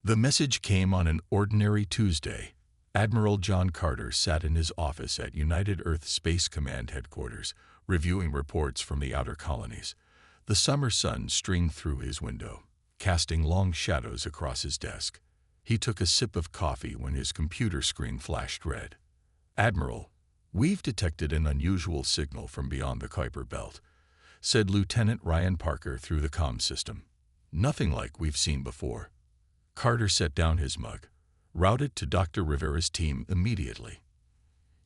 The message came on an ordinary Tuesday. Admiral John Carter sat in his office at United Earth Space Command headquarters, reviewing reports from the outer colonies. The summer sun streamed through his window, casting long shadows across his desk. He took a sip of coffee when his computer screen flashed red. "Admiral, we've detected an unusual signal from beyond the Kuiper Belt," said Lieutenant Ryan Parker through the comm system. "Nothing like we've seen before." Carter set down his mug, routed to Dr. Rivera's team immediately.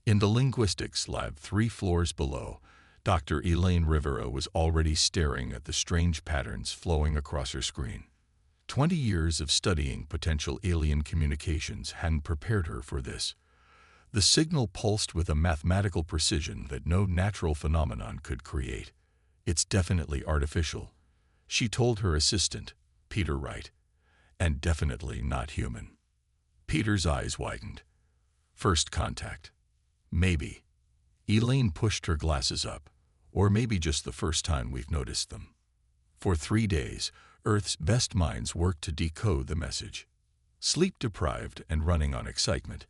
In the linguistics lab 3 floors below, Dr. Elaine Rivera was already staring at the strange patterns flowing across her screen. 20 years of studying potential alien communications hadn't prepared her for this. The signal pulsed with a mathematical precision that no natural phenomenon could create. "It's definitely artificial," she told her assistant, Peter Wright, "and definitely not human." Peter's eyes widened. "First contact. Maybe." Elaine pushed her glasses up. "Or maybe just the first time we've noticed them." For 3 days, Earth's best minds worked to decode the message. Sleep-deprived and running on excitement,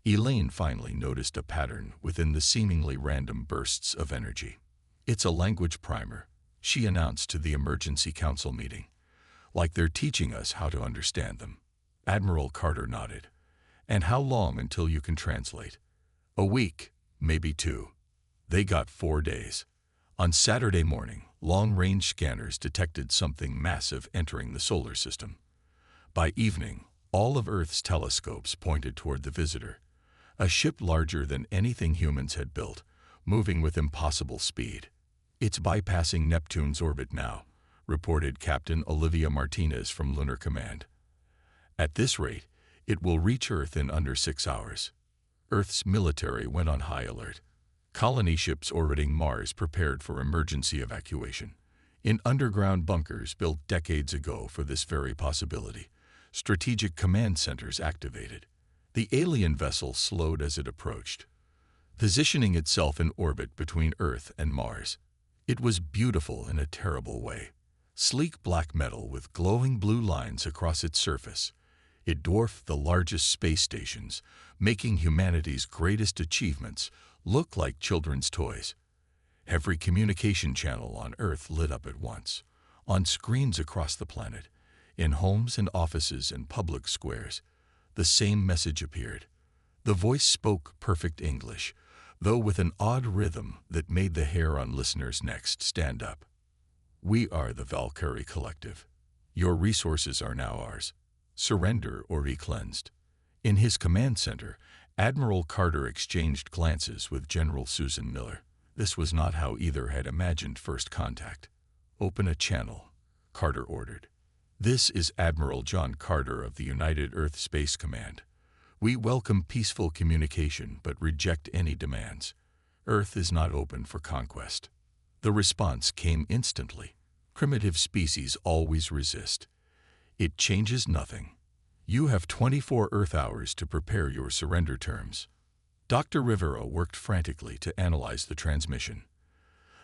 Elaine finally noticed a pattern within the seemingly random bursts of energy. "It's a language primer," she announced to the emergency council meeting. "Like they're teaching us how to understand them." Admiral Carter nodded. "And how long until you can translate?" "A week, maybe 2. They got 4 days. On Saturday morning, long-range scanners detected something massive entering the solar system. By evening, all of Earth's telescopes pointed toward the visitor, a ship larger than anything humans had built, moving with impossible speed. "It's bypassing Neptune's orbit now," reported Captain Olivia Martinez from Lunar Command. "At this rate, it will reach Earth in under 6 hours." Earth's military went on high alert. Colony ships orbiting Mars prepared for emergency evacuation. In underground bunkers built decades ago for this very possibility, strategic command centers activated. The alien vessel slowed as it approached, positioning itself in orbit between Earth and Mars. It was beautiful in a terrible way. Sleek black metal with glowing blue lines across its surface. It dwarfed the largest space stations, making humanity's greatest achievements look like children's toys. Every communication channel on Earth lit up at once. On screens across the planet, in homes and offices and public squares, the same message appeared. The voice spoke perfect English, though with an odd rhythm that made the hair on listeners' necks stand up. "We are the Valkyrie Collective. Your resources are now ours. Surrender or be cleansed." In his command center, Admiral Carter exchanged glances with General Susan Miller. This was not how either had imagined first contact. "Open a channel," Carter ordered. "This is Admiral John Carter of the United Earth Space Command. We welcome peaceful communication but reject any demands. Earth is not open for conquest." The response came instantly. Primitive species always resist. "It changes nothing. You have 24 Earth hours to prepare your surrender terms." Dr. Rivera worked frantically to analyze the transmission.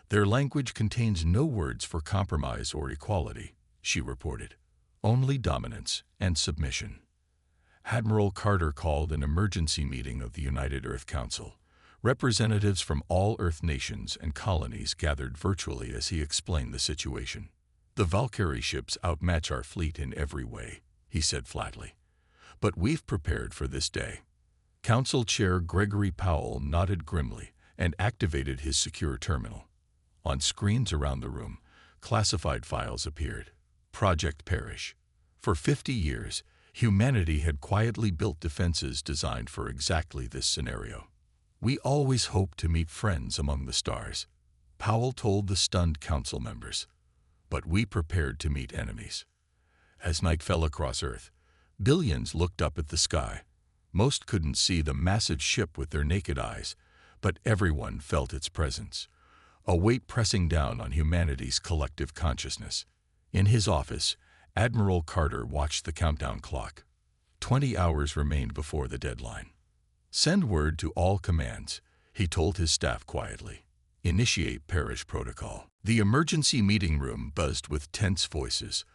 "Their language contains no words for compromise or equality," she reported. "Only dominance and submission." Admiral Carter called an emergency meeting of the United Earth Council. Representatives from all Earth nations and colonies gathered virtually as he explained the situation. "The Valkyrie ships outmatch our fleet in every way," he said flatly. "But we've prepared for this day." Council Chair Gregory Powell nodded grimly and activated his secure terminal. On screens around the room, classified files appeared. Project Parrish. For 50 years, humanity had quietly built defenses designed for exactly this scenario. "We always hoped to meet friends among the stars," Powell told the stunned council members. "But we prepared to meet enemies." As night fell across Earth, billions looked up at the sky. Most couldn't see the massive ship with their naked eyes, but everyone felt its presence, a weight pressing down on humanity's collective consciousness. In his office, Admiral Carter watched the countdown clock. 20 hours remained before the deadline. "Send word to all commands," he told his staff quietly. "Initiate Parrish protocol." The emergency meeting room buzzed with tense voices.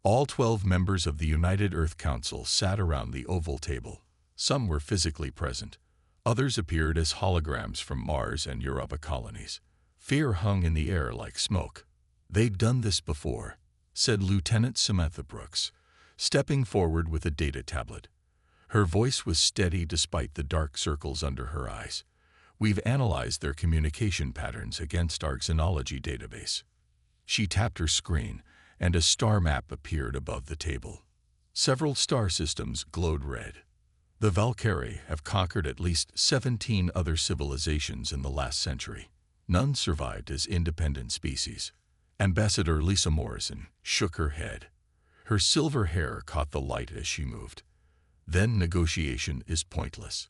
All 12 members of the United Earth Council sat around the oval table. Some were physically present. Others appeared as holograms from Mars and Europa colonies. Fear hung in the air like smoke. "They've done this before," said Lieutenant Samantha Brooks, stepping forward with a data tablet. Her voice was steady despite the dark circles under her eyes. "We've analyzed their communication patterns against our xenology database." She tapped her screen, and a star map appeared above the table. Several star systems glowed red. The Valkyrie have conquered at least 17 other civilizations in the last century. None survived as independent species. Ambassador Lisa Morrison shook her head. Her silver hair caught the light as she moved. "Then negotiation is pointless.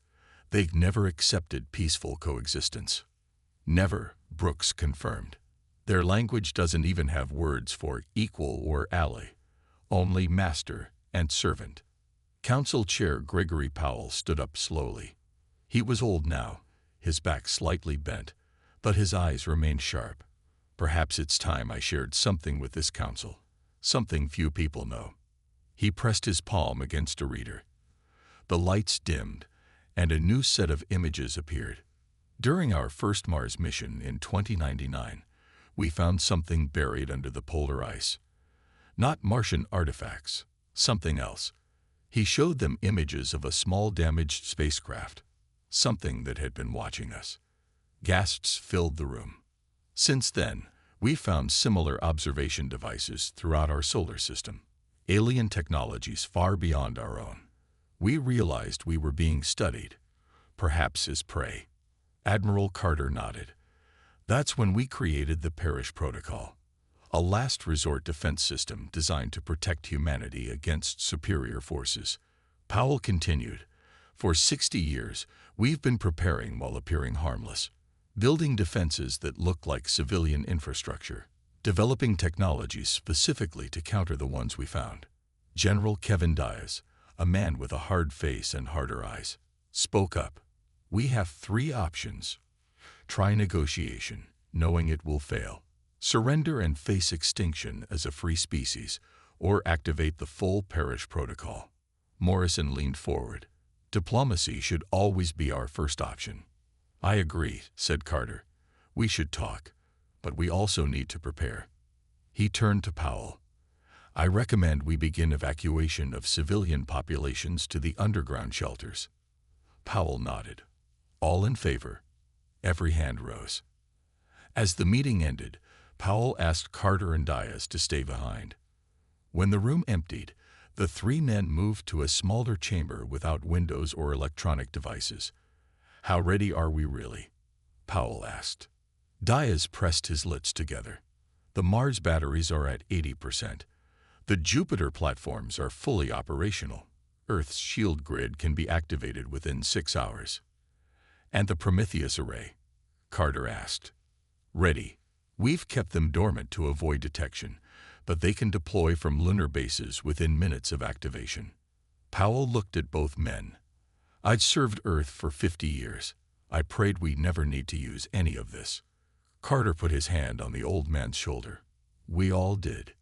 They've never accepted peaceful coexistence." "Never," Brooks confirmed. "Their language doesn't even have words for equal or ally, only master and servant." Council Chair Gregory Powell stood up slowly. He was old now, his back slightly bent, but his eyes remained sharp. "Perhaps it's time I shared something with this council, something few people know." He pressed his palm against a reader. The lights dimmed, and a new set of images appeared. "During our first Mars mission in 2099, we found something buried under the polar ice. Not Martian artifacts, something else." He showed them images of a small damaged spacecraft, something that had been watching us. Gasps filled the room. "Since then, we found similar observation devices throughout our solar system, alien technologies far beyond our own. We realized we were being studied, perhaps as prey." Admiral Carter nodded. "That's when we created the Parrish Protocol, a last resort defense system designed to protect humanity against superior forces." Powell continued, "For 60 years, we've been preparing while appearing harmless, building defenses that look like civilian infrastructure, developing technologies specifically to counter the ones we found." General Kevin Diaz, a man with a hard face and harder eyes, spoke up. "We have 3 options. Try negotiation, knowing it will fail. Surrender and face extinction as a free species, or activate the full Parrish Protocol." Morrison leaned forward. "Diplomacy should always be our first option." "I agree," said Carter. "We should talk, but we also need to prepare." He turned to Powell. "I recommend we begin evacuation of civilian populations to the underground shelters." Powell nodded. "All in favor?" Every hand rose. As the meeting ended, Powell asked Carter and Diaz to stay behind. When the room emptied, the 3 men moved to a smaller chamber without windows or electronic devices. "How ready are we really?" Powell asked. Diaz pressed his lips together. "The Mars batteries are at 80%. The Jupiter platforms are fully operational. Earth's shield grid can be activated within 6 hours." "And the Prometheus array?" Carter asked. "Ready. We've kept them dormant to avoid detection, but they can deploy from lunar bases within minutes of activation." Powell looked at both men. "I'd served Earth for 50 years. I prayed we never need to use any of this." Carter put his hand on the old man's shoulder. "We all did."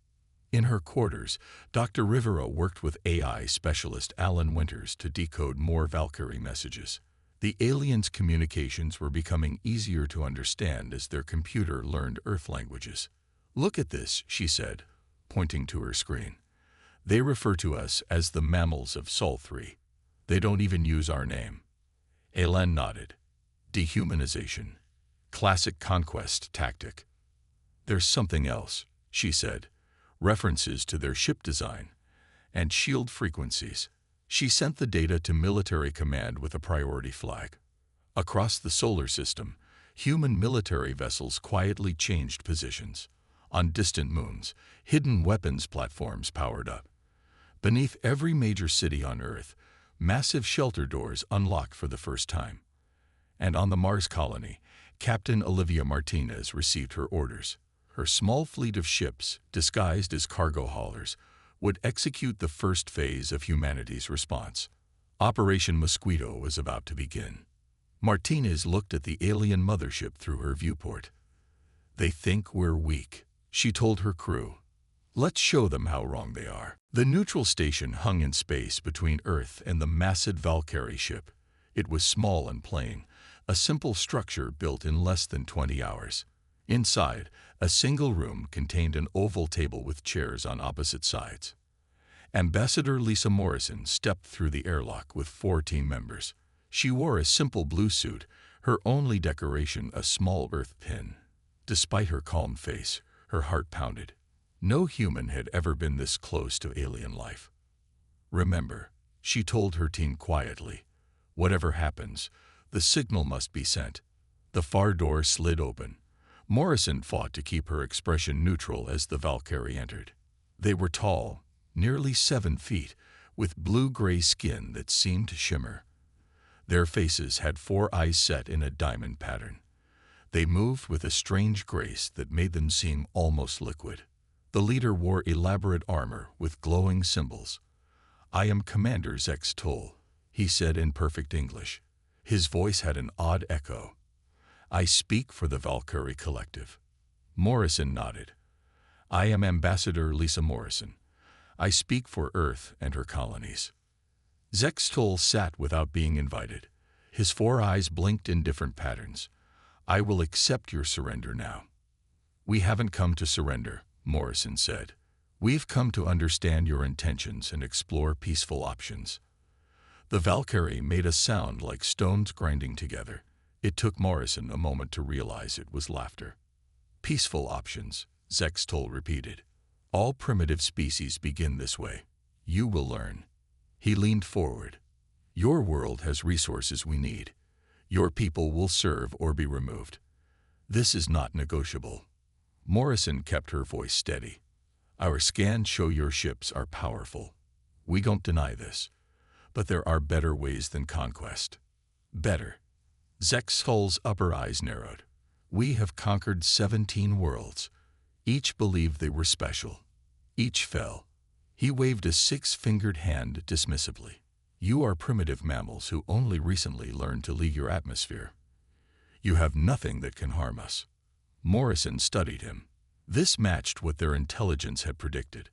In her quarters, Dr. Rivera worked with AI specialist Alan Winters to decode more Valkyrie messages. The aliens' communications were becoming easier to understand as their computer learned Earth languages. "Look at this," she said, pointing to her screen. "They refer to us as the mammals of Sol 3. They don't even use our name." Elen nodded. "Dehumanization. Classic conquest tactic." "There's something else," she said. "References to their ship design and shield frequencies." She sent the data to military command with a priority flag. Across the solar system, human military vessels quietly changed positions. On distant moons, hidden weapons platforms powered up. Beneath every major city on Earth, massive shelter doors unlocked for the first time. And on the Mars colony, Captain Olivia Martinez received her orders. Her small fleet of ships, disguised as cargo haulers, would execute the first phase of humanity's response. Operation Mosquito was about to begin. Martinez looked at the alien mothership through her viewport. "They think we're weak," she told her crew. Let's show them how wrong they are. The neutral station hung in space between Earth and the massive Valkyrie ship. It was small and plain, a simple structure built in less than 20 hours. Inside, a single room contained an oval table with chairs on opposite sides. Ambassador Lisa Morrison stepped through the airlock with 4 team members. She wore a simple blue suit, her only decoration a small Earth pin. Despite her calm face, her heart pounded. No human had ever been this close to alien life. Remember, she told her team quietly, whatever happens, the signal must be sent. The far door slid open. Morrison fought to keep her expression neutral as the Valkyrie entered. They were tall, nearly 7 feet, with blue-gray skin that seemed to shimmer. Their faces had 4 eyes set in a diamond pattern. They moved with a strange grace that made them seem almost liquid. The leader wore elaborate armor with glowing symbols. "I am Commander Zex Toll," he said in perfect English. His voice had an odd echo. "I speak for the Valkyrie Collective." Morrison nodded. "I am Ambassador Lisa Morrison. I speak for Earth and her colonies." Zex Toll sat without being invited. His 4 eyes blinked in different patterns. "I will accept your surrender now." "We haven't come to surrender," Morrison said. "We've come to understand your intentions and explore peaceful options." The Valkyrie made a sound like stones grinding together. It took Morrison a moment to realize it was laughter. "Peaceful options," Zex Toll repeated. "All primitive species begin this way. You will learn." He leaned forward. "Your world has resources we need. Your people will serve or be removed. This is not negotiable." Morrison kept her voice steady. "Our scans show your ships are powerful. We don't deny this. But there are better ways than conquest." "Better." Zex Toll's upper eyes narrowed. "We have conquered 17 worlds. Each believed they were special. Each fell." He waved a 6-fingered hand dismissively. "You are primitive mammals who only recently learned to leave your atmosphere. You have nothing that can harm us." Morrison studied him. This matched what their intelligence had predicted.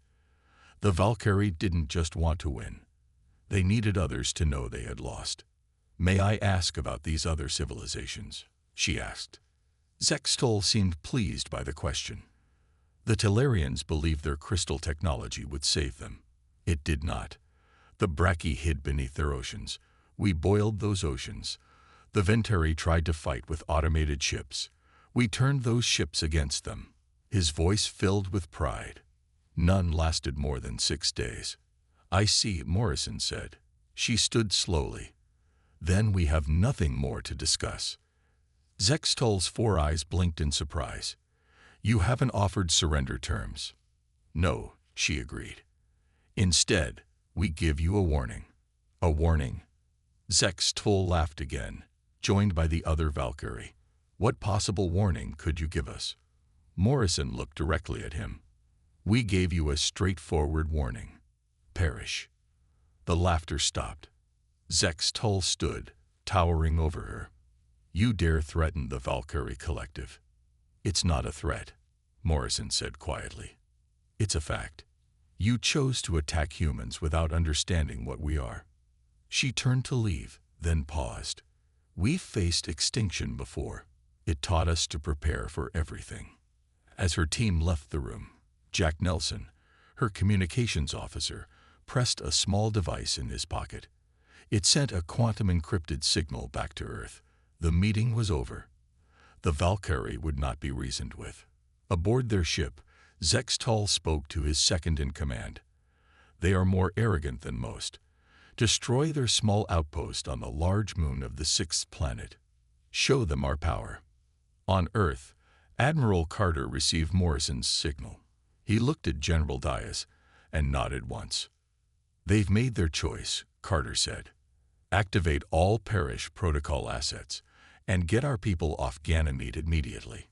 The Valkyrie didn't just want to win. They needed others to know they had lost. "May I ask about these other civilizations?" she asked. Zex Toll seemed pleased by the question. The Tellarians believed their crystal technology would save them. It did not. The Brachy hid beneath their oceans. We boiled those oceans. The Ventari tried to fight with automated ships. We turned those ships against them. His voice filled with pride. None lasted more than 6 days. "I see," Morrison said. She stood slowly. "Then we have nothing more to discuss." Zex Toll's 4 eyes blinked in surprise. "You haven't offered surrender terms." "No," she agreed. "Instead, we give you a warning." "A warning?" Zex Toll laughed again, joined by the other Valkyrie. "What possible warning could you give us?" Morrison looked directly at him. "We gave you a straightforward warning. Perish." The laughter stopped. Zex Toll stood, towering over her. "You dare threaten the Valkyrie Collective." "It's not a threat," Morrison said quietly. "It's a fact. You chose to attack humans without understanding what we are." She turned to leave, then paused. "We've faced extinction before. It taught us to prepare for everything." As her team left the room, Jack Nelson, her communications officer, pressed a small device in his pocket. It sent a quantum-encrypted signal back to Earth. The meeting was over. The Valkyrie would not be reasoned with. Aboard their ship, Zex Toll spoke to his second-in-command. "They are more arrogant than most. Destroy their small outpost on the large moon of the 6th planet. Show them our power." On Earth, Admiral Carter received Morrison's signal. He looked at General Dias and nodded once. "They've made their choice," Carter said. "Activate all Parish protocol assets and get our people off Ganymede immediately."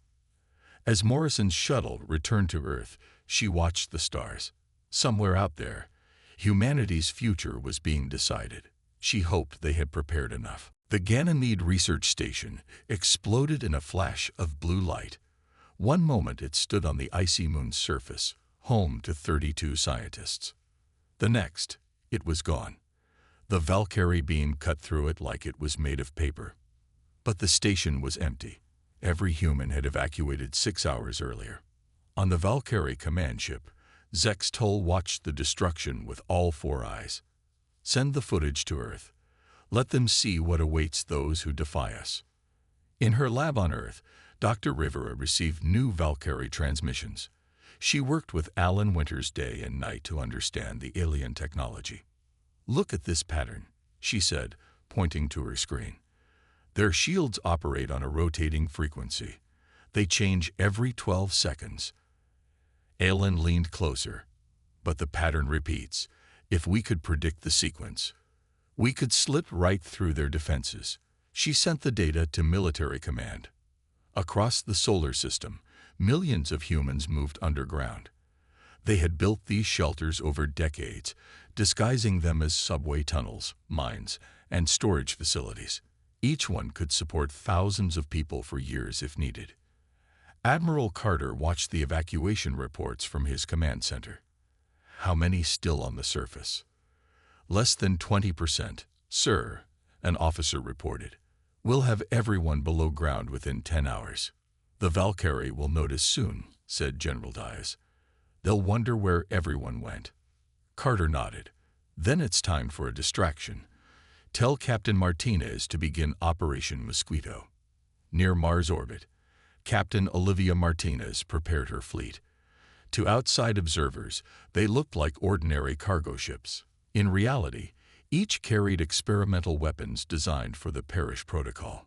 As Morrison's shuttle returned to Earth, she watched the stars. Somewhere out there, humanity's future was being decided. She hoped they had prepared enough. The Ganymede Research Station exploded in a flash of blue light. One moment it stood on the icy moon's surface, home to 32 scientists. The next, it was gone. The Valkyrie beam cut through it like it was made of paper. But the station was empty. Every human had evacuated 6 hours earlier. On the Valkyrie command ship, Zex Toll watched the destruction with all 4 eyes. Send the footage to Earth. Let them see what awaits those who defy us. In her lab on Earth, Dr. Rivera received new Valkyrie transmissions. She worked with Alan Winters day and night to understand the alien technology. Look at this pattern, she said, pointing to her screen. Their shields operate on a rotating frequency. They change every 12 seconds. Alan leaned closer. But the pattern repeats. If we could predict the sequence, we could slip right through their defenses. She sent the data to military command. Across the solar system, millions of humans moved underground. They had built these shelters over decades, disguising them as subway tunnels, mines, and storage facilities. Each one could support thousands of people for years if needed. Admiral Carter watched the evacuation reports from his command center. How many still on the surface? Less than 20%, sir, an officer reported. We'll have everyone below ground within 10 hours. The Valkyrie will notice soon, said General Diaz. They'll wonder where everyone went. Carter nodded. Then it's time for a distraction. Tell Captain Martinez to begin Operation Mosquito. Near Mars orbit, Captain Olivia Martinez prepared her fleet. To outside observers, they looked like ordinary cargo ships. In reality, each carried experimental weapons designed for the Parrish Protocol.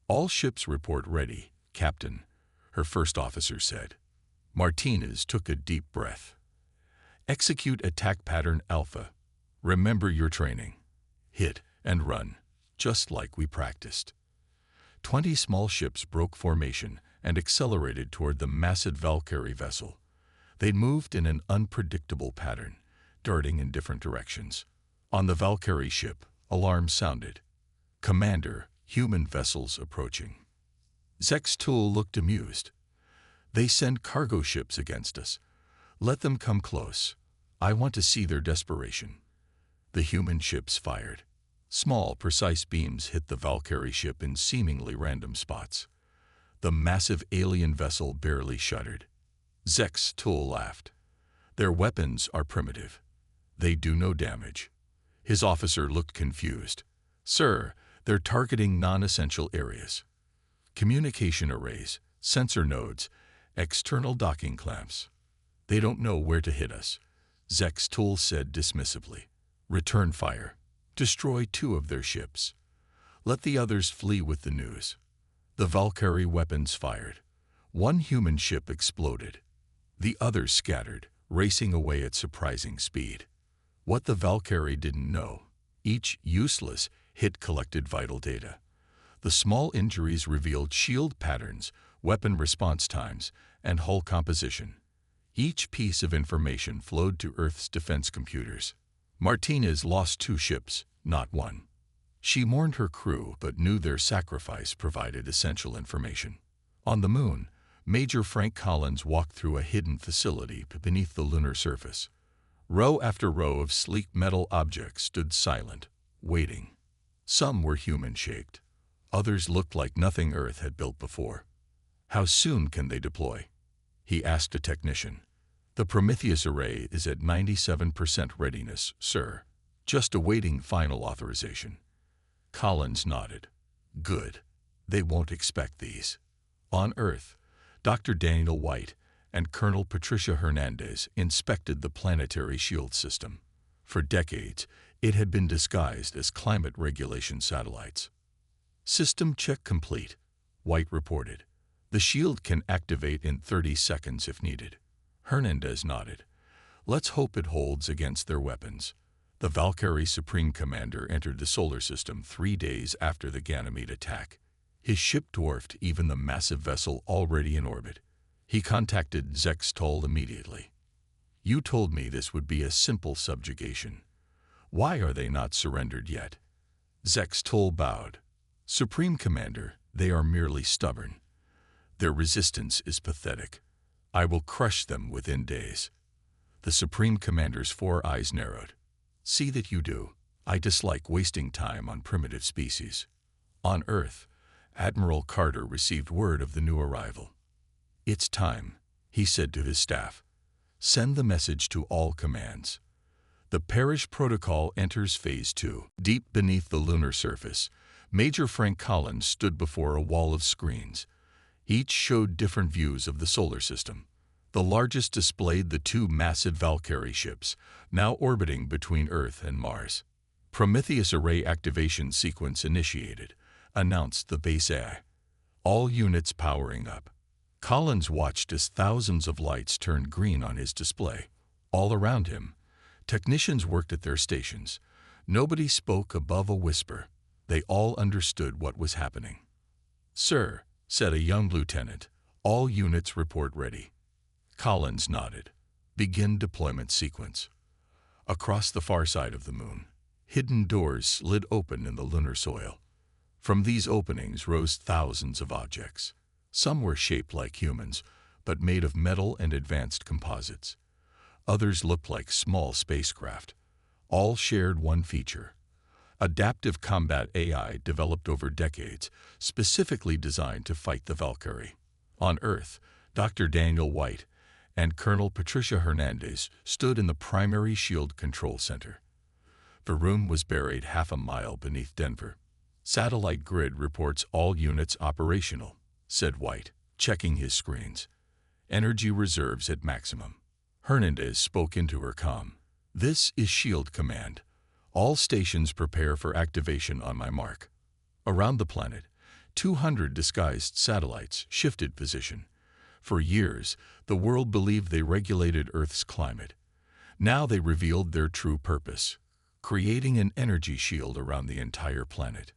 All ships report ready, Captain, her first officer said. Martinez took a deep breath. Execute attack pattern Alpha. Remember your training. Hit and run, just like we practiced. 20 small ships broke formation and accelerated toward the massive Valkyrie vessel. They moved in an unpredictable pattern, darting in different directions. On the Valkyrie ship, alarms sounded. Commander, human vessels approaching. Zex Tool looked amused. They send cargo ships against us. Let them come close. I want to see their desperation. The human ships fired. Small, precise beams hit the Valkyrie ship in seemingly random spots. The massive alien vessel barely shuddered. Zex Tool laughed. Their weapons are primitive. They do no damage. His officer looked confused. Sir, they're targeting non-essential areas. Communication arrays, sensor nodes, external docking clamps. They don't know where to hit us, Zex Tool said dismissively. Return fire. Destroy 2 of their ships. Let the others flee with the news. The Valkyrie weapons fired. 1 human ship exploded. The others scattered, racing away at surprising speed. What the Valkyrie didn't know, each useless hit collected vital data. The small injuries revealed shield patterns, weapon response times, and hull composition. Each piece of information flowed to Earth's defense computers. Martinez lost 2 ships, not 1. She mourned her crew but knew their sacrifice provided essential information. On the Moon, Major Frank Collins walked through a hidden facility beneath the lunar surface. Row after row of sleek metal objects stood silent, waiting. Some were human-shaped. Others looked like nothing Earth had built before. How soon can they deploy? He asked a technician. The Prometheus array is at 97% readiness, sir. Just awaiting final authorization. Collins nodded. Good. They won't expect these. On Earth, Dr. Daniel White and Colonel Patricia Hernandez inspected the planetary shield system. For decades, it had been disguised as climate regulation satellites. System check complete, White reported. The shield can activate in 30 seconds if needed. Hernandez nodded. Let's hope it holds against their weapons. The Valkyrie Supreme Commander entered the solar system 3 days after the Ganymede attack. His ship dwarfed even the massive vessel already in orbit. He contacted Zex Toll immediately. You told me this would be a simple subjugation. Why are they not surrendered yet? Zex Toll bowed. Supreme Commander, they are merely stubborn. Their resistance is pathetic. I will crush them within days. The Supreme Commander's 4 eyes narrowed. "See that you do. I dislike wasting time on primitive species." On Earth, Admiral Carter received word of the new arrival. "It's time," he said to his staff. "Send the message to all commands." The Parish Protocol enters Phase 2. Deep beneath the lunar surface, Major Frank Collins stood before a wall of screens. Each showed different views of the solar system. The largest displayed the 2 massive Valkyrie ships, now orbiting between Earth and Mars. "Prometheus Array Activation Sequence Initiated," announced the base AI. "All units powering up." Collins watched as thousands of lights turned green on his display. All around him, technicians worked at their stations. Nobody spoke above a whisper. They all understood what was happening. "Sir," said a young lieutenant, "all units report ready." Collins nodded. "Begin deployment sequence." Across the far side of the moon, hidden doors slid open in the lunar soil. From these openings rose thousands of objects. Some were shaped like humans, but made of metal and advanced composites. Others looked like small spacecraft. All shared one feature: adaptive combat AI developed over decades, specifically designed to fight the Valkyrie. On Earth, Dr. Daniel White and Colonel Patricia Hernandez stood in the primary shield control center. The room was buried half a mile beneath Denver. "Satellite grid reports all units operational," said White, checking his screens. "Energy reserves at maximum." Hernandez spoke into her comm. "This is Shield Command. All stations prepare for activation on my mark." Around the planet, 200 disguised satellites shifted position. For years, the world believed they regulated Earth's climate. Now they revealed their true purpose: creating an energy shield around the entire planet.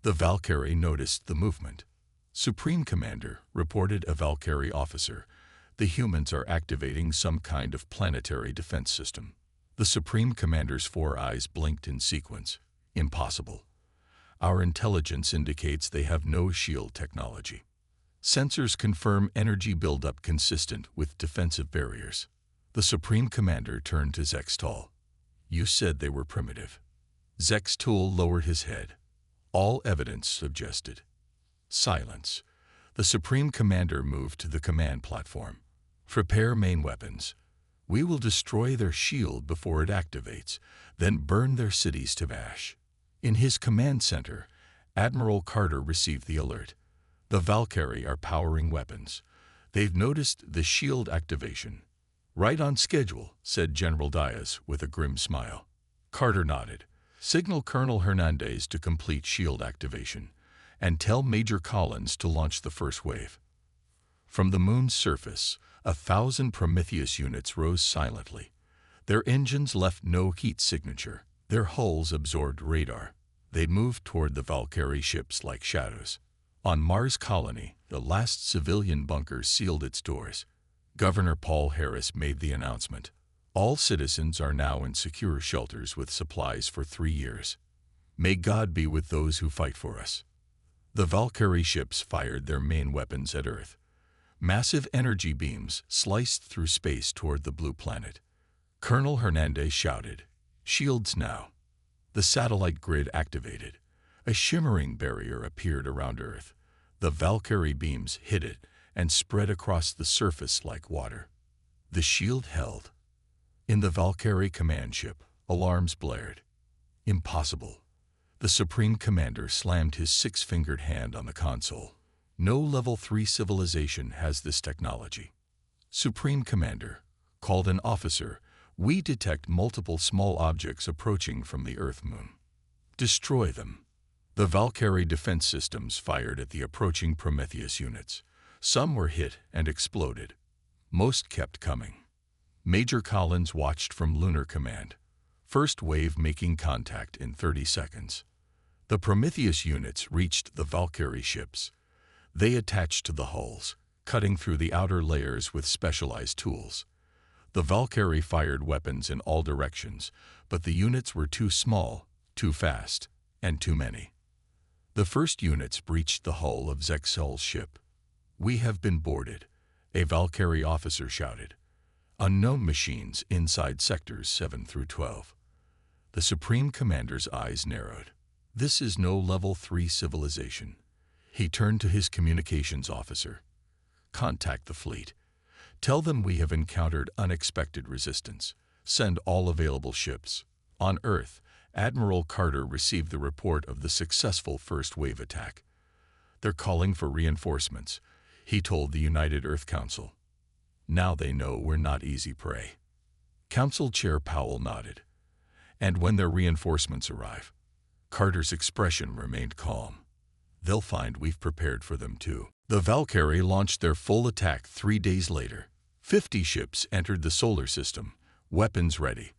The Valkyrie noticed the movement. "Supreme Commander," reported a Valkyrie officer, "the humans are activating some kind of planetary defense system." The Supreme Commander's 4 eyes blinked in sequence. "Impossible. Our intelligence indicates they have no shield technology. Sensors confirm energy buildup consistent with defensive barriers." The Supreme Commander turned to Zextal. "You said they were primitive." Zextal lowered his head. "All evidence suggested." Silence. The Supreme Commander moved to the command platform. "Prepare main weapons. We will destroy their shield before it activates, then burn their cities to ash." In his command center, Admiral Carter received the alert. "The Valkyrie are powering weapons. They've noticed the shield activation." "Right on schedule," said General Diaz with a grim smile. Carter nodded. "Signal Colonel Hernandez to complete shield activation, and tell Major Collins to launch the first wave." From the moon's surface, 1,000 Prometheus units rose silently. Their engines left no heat signature. Their hulls absorbed radar. They moved toward the Valkyrie ships like shadows. On Mars Colony, the last civilian bunker sealed its doors. Governor Paul Harris made the announcement: "All citizens are now in secure shelters with supplies for 3 years. May God be with those who fight for us." The Valkyrie ships fired their main weapons at Earth. Massive energy beams sliced through space toward the blue planet. Colonel Hernandez shouted, "Shields now." The satellite grid activated. A shimmering barrier appeared around Earth. The Valkyrie beams hit it and spread across the surface like water. The shield held. In the Valkyrie command ship, alarms blared. "Impossible." The Supreme Commander slammed his 6-fingered hand on the console. "No Level 3 civilization has this technology." "Supreme Commander," called an officer, "we detect multiple small objects approaching from the Earth moon." "Destroy them." The Valkyrie defense systems fired at the approaching Prometheus units. Some were hit and exploded. Most kept coming. Major Collins watched from Lunar Command. First wave making contact in 30 seconds. The Prometheus units reached the Valkyrie ships. They attached to the hulls, cutting through the outer layers with specialized tools. The Valkyrie fired weapons in all directions, but the units were too small, too fast, and too many. The first units breached the hull of Zexal's ship. "We have been boarded," a Valkyrie officer shouted. Unknown machines inside sectors 7 through 12. The Supreme Commander's eyes narrowed. This is no level 3 civilization. He turned to his communications officer. Contact the fleet. Tell them we have encountered unexpected resistance. Send all available ships. On Earth, Admiral Carter received the report of the successful first wave attack. They're calling for reinforcements, he told the United Earth Council. Now they know we're not easy prey. Council Chair Powell nodded. And when their reinforcements arrive, Carter's expression remained calm. They'll find we've prepared for them too. The Valkyrie launched their full attack 3 days later. 50 ships entered the solar system, weapons ready.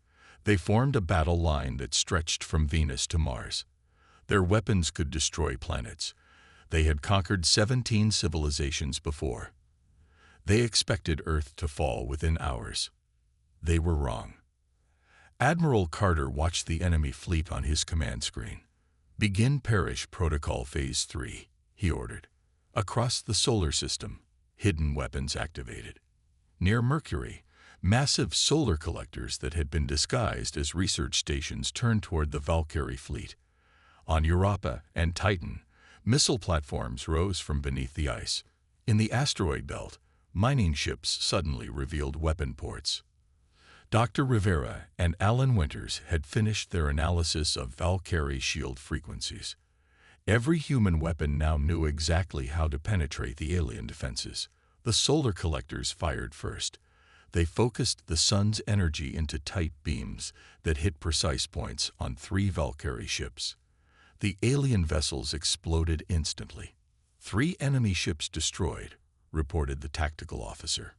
They formed a battle line that stretched from Venus to Mars. Their weapons could destroy planets. They had conquered 17 civilizations before. They expected Earth to fall within hours. They were wrong. Admiral Carter watched the enemy fleet on his command screen. Begin Parish Protocol Phase 3, he ordered. Across the solar system, hidden weapons activated. Near Mercury, massive solar collectors that had been disguised as research stations turned toward the Valkyrie fleet. On Europa and Titan, missile platforms rose from beneath the ice. In the asteroid belt, mining ships suddenly revealed weapon ports. Dr. Rivera and Alan Winters had finished their analysis of Valkyrie shield frequencies. Every human weapon now knew exactly how to penetrate the alien defenses. The solar collectors fired first. They focused the sun's energy into tight beams that hit precise points on 3 Valkyrie ships. The alien vessels exploded instantly. 3 enemy ships destroyed, reported the tactical officer.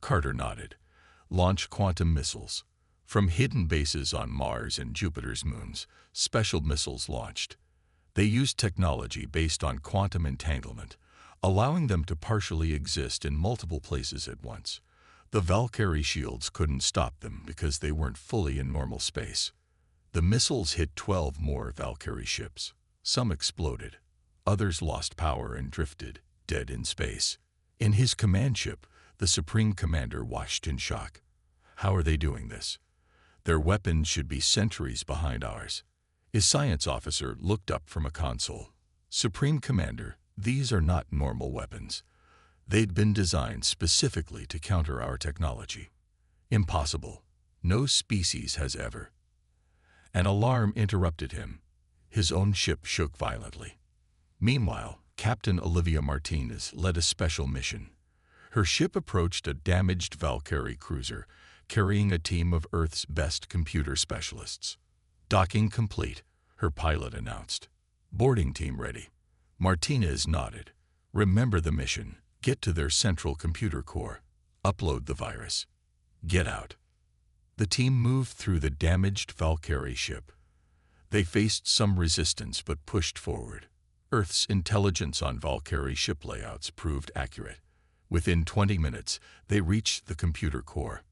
Carter nodded. Launch quantum missiles. From hidden bases on Mars and Jupiter's moons, special missiles launched. They used technology based on quantum entanglement, allowing them to partially exist in multiple places at once. The Valkyrie shields couldn't stop them because they weren't fully in normal space. The missiles hit 12 more Valkyrie ships. Some exploded. Others lost power and drifted, dead in space. In his command ship, the Supreme Commander watched in shock. How are they doing this? Their weapons should be centuries behind ours. His science officer looked up from a console. Supreme Commander, these are not normal weapons. They'd been designed specifically to counter our technology. Impossible. No species has ever. An alarm interrupted him. His own ship shook violently. Meanwhile, Captain Olivia Martinez led a special mission. Her ship approached a damaged Valkyrie cruiser, carrying a team of Earth's best computer specialists. Docking complete, her pilot announced. Boarding team ready. Martinez nodded. Remember the mission. Get to their central computer core. Upload the virus. Get out. The team moved through the damaged Valkyrie ship. They faced some resistance but pushed forward. Earth's intelligence on Valkyrie ship layouts proved accurate. Within 20 minutes, they reached the computer core.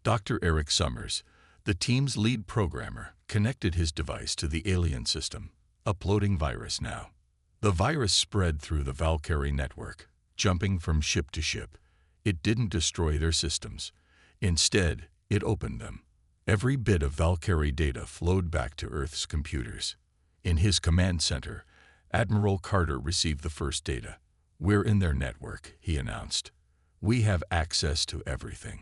Dr. Eric Summers, the team's lead programmer, connected his device to the alien system. Uploading virus now. The virus spread through the Valkyrie network, jumping from ship to ship. It didn't destroy their systems. Instead, it opened them. Every bit of Valkyrie data flowed back to Earth's computers. In his command center, Admiral Carter received the first data. We're in their network, he announced. We have access to everything.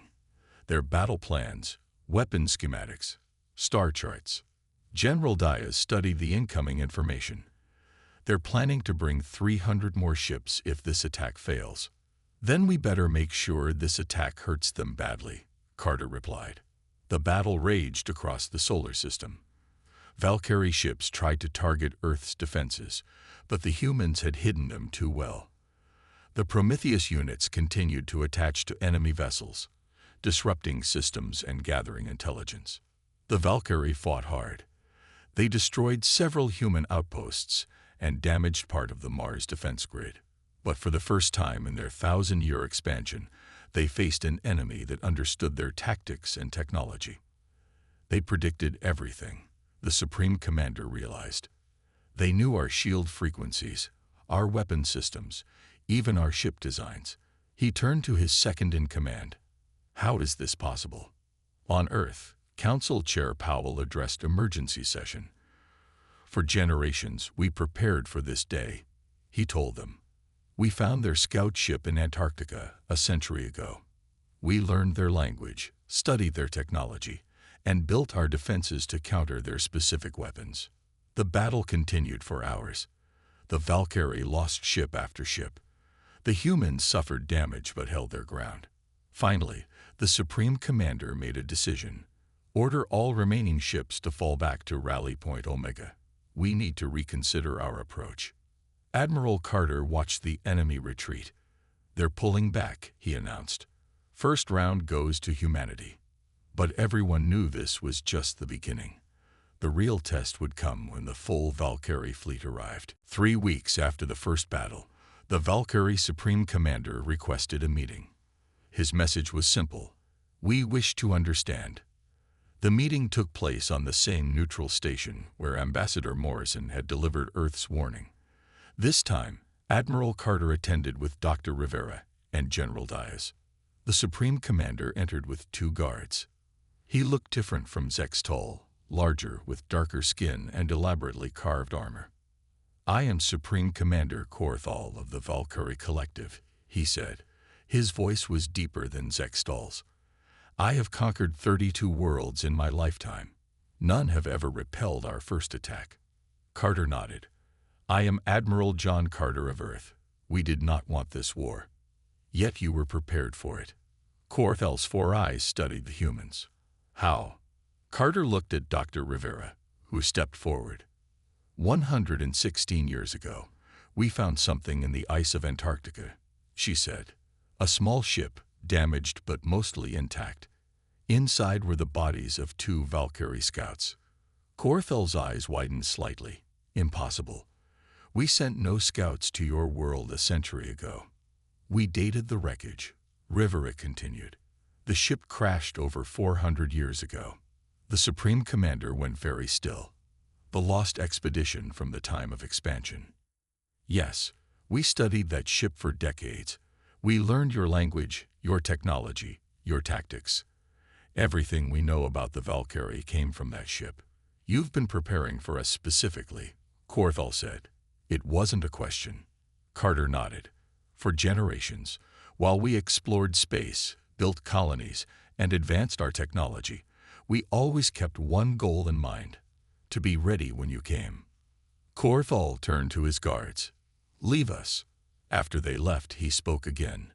Their battle plans, weapon schematics, star charts. General Diaz studied the incoming information. They're planning to bring 300 more ships if this attack fails. Then we better make sure this attack hurts them badly, Carter replied. The battle raged across the solar system. Valkyrie ships tried to target Earth's defenses, but the humans had hidden them too well. The Prometheus units continued to attach to enemy vessels, disrupting systems and gathering intelligence. The Valkyrie fought hard. They destroyed several human outposts and damaged part of the Mars defense grid. But for the first time in their 1,000-year expansion, they faced an enemy that understood their tactics and technology. They predicted everything, the Supreme Commander realized. They knew our shield frequencies, our weapon systems, even our ship designs. He turned to his second-in-command. How is this possible? On Earth, Council Chair Powell addressed emergency session. For generations, we prepared for this day, he told them. We found their scout ship in Antarctica a century ago. We learned their language, studied their technology, and built our defenses to counter their specific weapons. The battle continued for hours. The Valkyrie lost ship after ship. The humans suffered damage but held their ground. Finally, the Supreme Commander made a decision. Order all remaining ships to fall back to Rally Point Omega. We need to reconsider our approach. Admiral Carter watched the enemy retreat. They're pulling back, he announced. First round goes to humanity. But everyone knew this was just the beginning. The real test would come when the full Valkyrie fleet arrived. 3 weeks after the first battle, the Valkyrie Supreme Commander requested a meeting. His message was simple. We wish to understand. The meeting took place on the same neutral station where Ambassador Morrison had delivered Earth's warning. This time, Admiral Carter attended with Dr. Rivera and General Diaz. The Supreme Commander entered with 2 guards. He looked different from Zextol, larger with darker skin and elaborately carved armor. I am Supreme Commander Korthal of the Valkyrie Collective, he said. His voice was deeper than Zextol's. I have conquered 32 worlds in my lifetime. None have ever repelled our first attack. Carter nodded. I am Admiral John Carter of Earth. We did not want this war. Yet you were prepared for it. Korthal's 4 eyes studied the humans. How? Carter looked at Dr. Rivera, who stepped forward. 116 years ago, we found something in the ice of Antarctica, she said. A small ship, damaged but mostly intact. Inside were the bodies of 2 Valkyrie scouts. Korthal's eyes widened slightly. Impossible. We sent no scouts to your world a century ago. We dated the wreckage. Rivera continued. The ship crashed over 400 years ago. The Supreme Commander went very still. The lost expedition from the time of expansion. Yes, we studied that ship for decades. We learned your language, your technology, your tactics. Everything we know about the Valkyrie came from that ship. You've been preparing for us specifically, Korthal said. It wasn't a question. Carter nodded. For generations, while we explored space, built colonies, and advanced our technology, we always kept one goal in mind: to be ready when you came. Korthal turned to his guards. Leave us. After they left, he spoke again.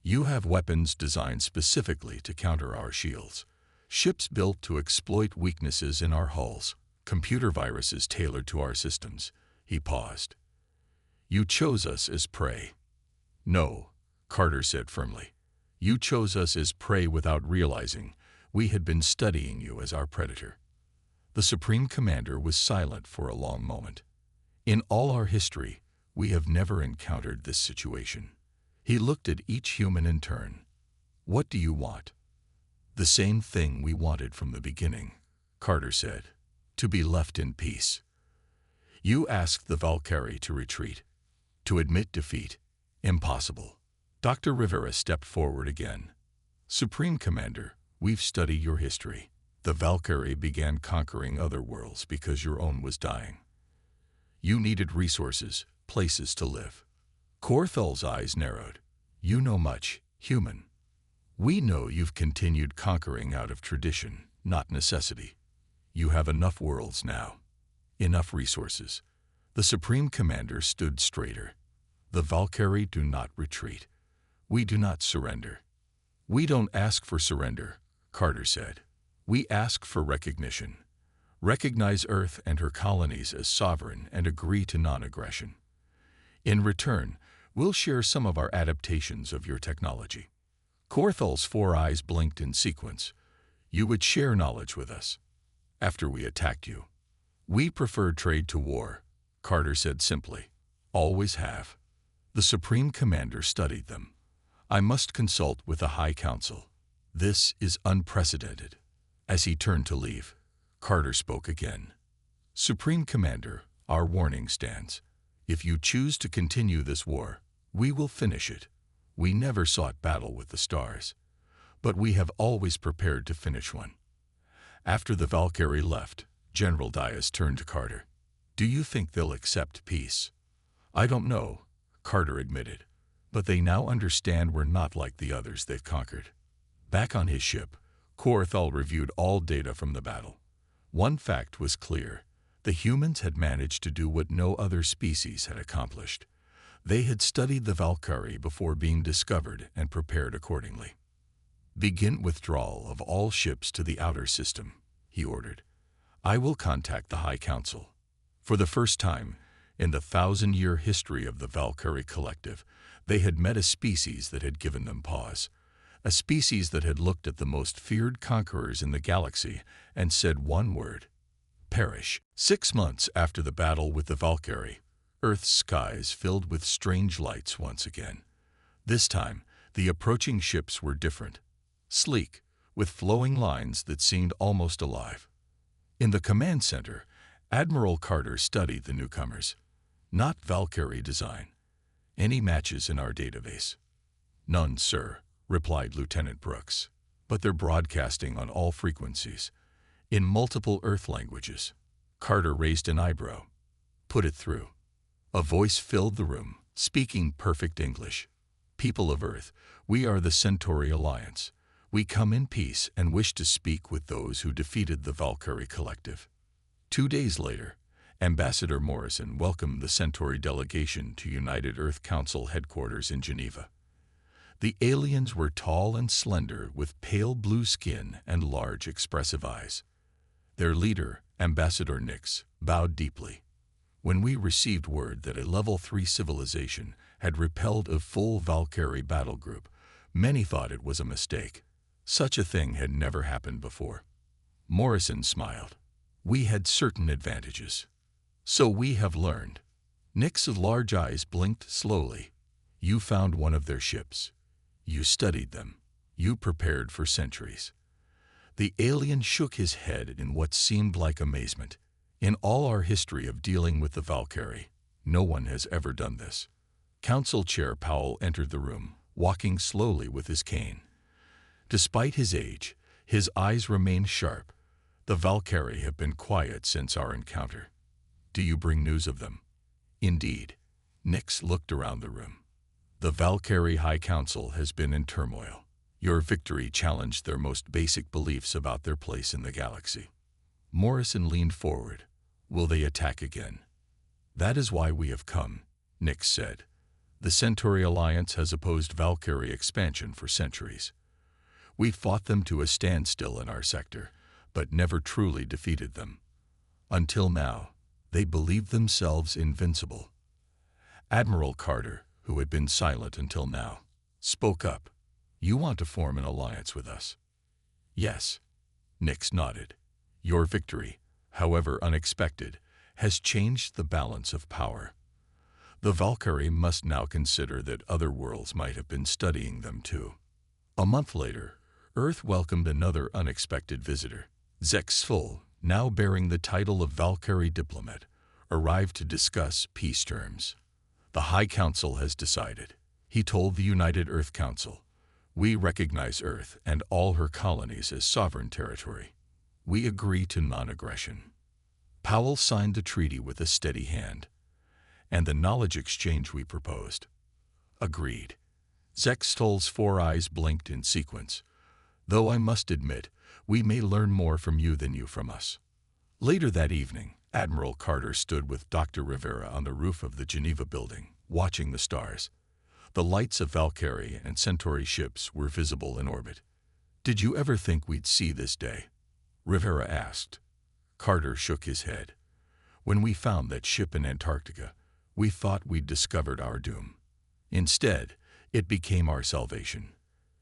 You have weapons designed specifically to counter our shields. Ships built to exploit weaknesses in our hulls. Computer viruses tailored to our systems. He paused. You chose us as prey. No, Carter said firmly. You chose us as prey without realizing we had been studying you as our predator. The Supreme Commander was silent for a long moment. In all our history, we have never encountered this situation. He looked at each human in turn. What do you want? The same thing we wanted from the beginning, Carter said. To be left in peace. You asked the Valkyrie to retreat. To admit defeat. Impossible. Dr. Rivera stepped forward again. Supreme Commander, we've studied your history. The Valkyrie began conquering other worlds because your own was dying. You needed resources, places to live. Korthal's eyes narrowed. You know much, human. We know you've continued conquering out of tradition, not necessity. You have enough worlds now. Enough resources. The Supreme Commander stood straighter. The Valkyrie do not retreat. We do not surrender. We don't ask for surrender, Carter said. We ask for recognition. Recognize Earth and her colonies as sovereign and agree to non-aggression. In return, we'll share some of our adaptations of your technology. Korthal's 4 eyes blinked in sequence. You would share knowledge with us. After we attacked you. We prefer trade to war, Carter said simply. Always have. The Supreme Commander studied them. I must consult with the High Council. This is unprecedented. As he turned to leave, Carter spoke again. Supreme Commander, our warning stands. If you choose to continue this war, we will finish it. We never sought battle with the stars. but we have always prepared to finish one. After the Valkyrie left, General Dias turned to Carter. Do you think they'll accept peace? I don't know, Carter admitted, but they now understand we're not like the others they've conquered. Back on his ship, Korthal reviewed all data from the battle. One fact was clear. The humans had managed to do what no other species had accomplished. They had studied the Valkyrie before being discovered and prepared accordingly. Begin withdrawal of all ships to the outer system, he ordered. I will contact the High Council. For the first time in the 1,000-year history of the Valkyrie Collective, they had met a species that had given them pause. A species that had looked at the most feared conquerors in the galaxy and said one word: perish. 6 months after the battle with the Valkyrie, Earth's skies filled with strange lights once again. This time, the approaching ships were different. Sleek, with flowing lines that seemed almost alive. In the command center, Admiral Carter studied the newcomers. Not Valkyrie design. Any matches in our database? None, sir, replied Lieutenant Brooks. But they're broadcasting on all frequencies, in multiple Earth languages. Carter raised an eyebrow. Put it through. A voice filled the room, speaking perfect English. People of Earth, we are the Centauri Alliance. We come in peace and wish to speak with those who defeated the Valkyrie Collective. 2 days later, Ambassador Morrison welcomed the Centauri delegation to United Earth Council headquarters in Geneva. The aliens were tall and slender with pale blue skin and large expressive eyes. Their leader, Ambassador Nix, bowed deeply. When we received word that a Level 3 civilization had repelled a full Valkyrie battle group, many thought it was a mistake. Such a thing had never happened before. Morrison smiled. We had certain advantages. So we have learned. Nix's large eyes blinked slowly. You found one of their ships. You studied them. You prepared for centuries. The alien shook his head in what seemed like amazement. In all our history of dealing with the Valkyrie, no one has ever done this. Council Chair Powell entered the room, walking slowly with his cane. Despite his age, his eyes remained sharp. The Valkyrie have been quiet since our encounter. Do you bring news of them? Indeed. Nix looked around the room. The Valkyrie High Council has been in turmoil. Your victory challenged their most basic beliefs about their place in the galaxy. Morrison leaned forward. Will they attack again? That is why we have come, Nix said. The Centauri Alliance has opposed Valkyrie expansion for centuries. We fought them to a standstill in our sector, but never truly defeated them. Until now, they believed themselves invincible. Admiral Carter, who had been silent until now, spoke up. You want to form an alliance with us? Yes. Nix nodded. Your victory, however unexpected, has changed the balance of power. The Valkyrie must now consider that other worlds might have been studying them too. A month later, Earth welcomed another unexpected visitor. Zexful, now bearing the title of Valkyrie diplomat, arrived to discuss peace terms. The High Council has decided, he told the United Earth Council. We recognize Earth and all her colonies as sovereign territory. We agree to non-aggression. Powell signed the treaty with a steady hand. And the knowledge exchange we proposed. Agreed. Zextol's 4 eyes blinked in sequence. Though I must admit, we may learn more from you than you from us. Later that evening, Admiral Carter stood with Dr. Rivera on the roof of the Geneva building, watching the stars. The lights of Valkyrie and Centauri ships were visible in orbit. Did you ever think we'd see this day? Rivera asked. Carter shook his head. When we found that ship in Antarctica, we thought we'd discovered our doom. Instead, it became our salvation.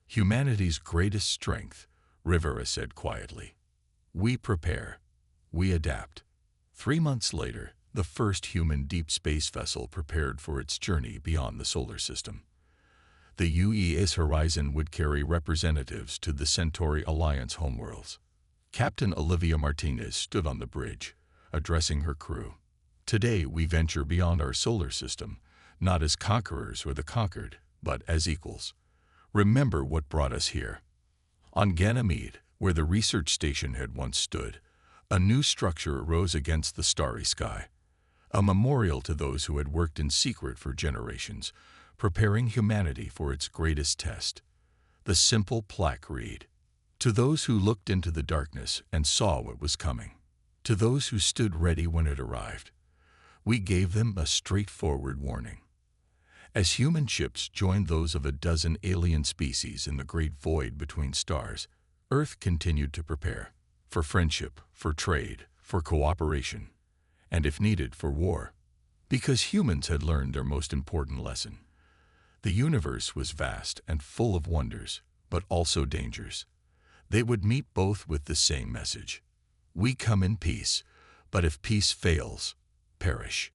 Humanity's greatest strength, Rivera said quietly. We prepare. We adapt. 3 months later, the first human deep space vessel prepared for its journey beyond the solar system. The UES Horizon would carry representatives to the Centauri Alliance homeworlds. Captain Olivia Martinez stood on the bridge, addressing her crew. Today we venture beyond our solar system, not as conquerors or the conquered, but as equals. Remember what brought us here. On Ganymede, where the research station had once stood, a new structure arose against the starry sky, a memorial to those who had worked in secret for generations, preparing humanity for its greatest test. The simple plaque read, "To those who looked into the darkness and saw what was coming, to those who stood ready when it arrived, we gave them a straightforward warning." As human ships joined those of a dozen alien species in the great void between stars, Earth continued to prepare for friendship, for trade, for cooperation, and if needed, for war. Because humans had learned their most important lesson. The universe was vast and full of wonders, but also dangers. They would meet both with the same message. We come in peace, but if peace fails, perish.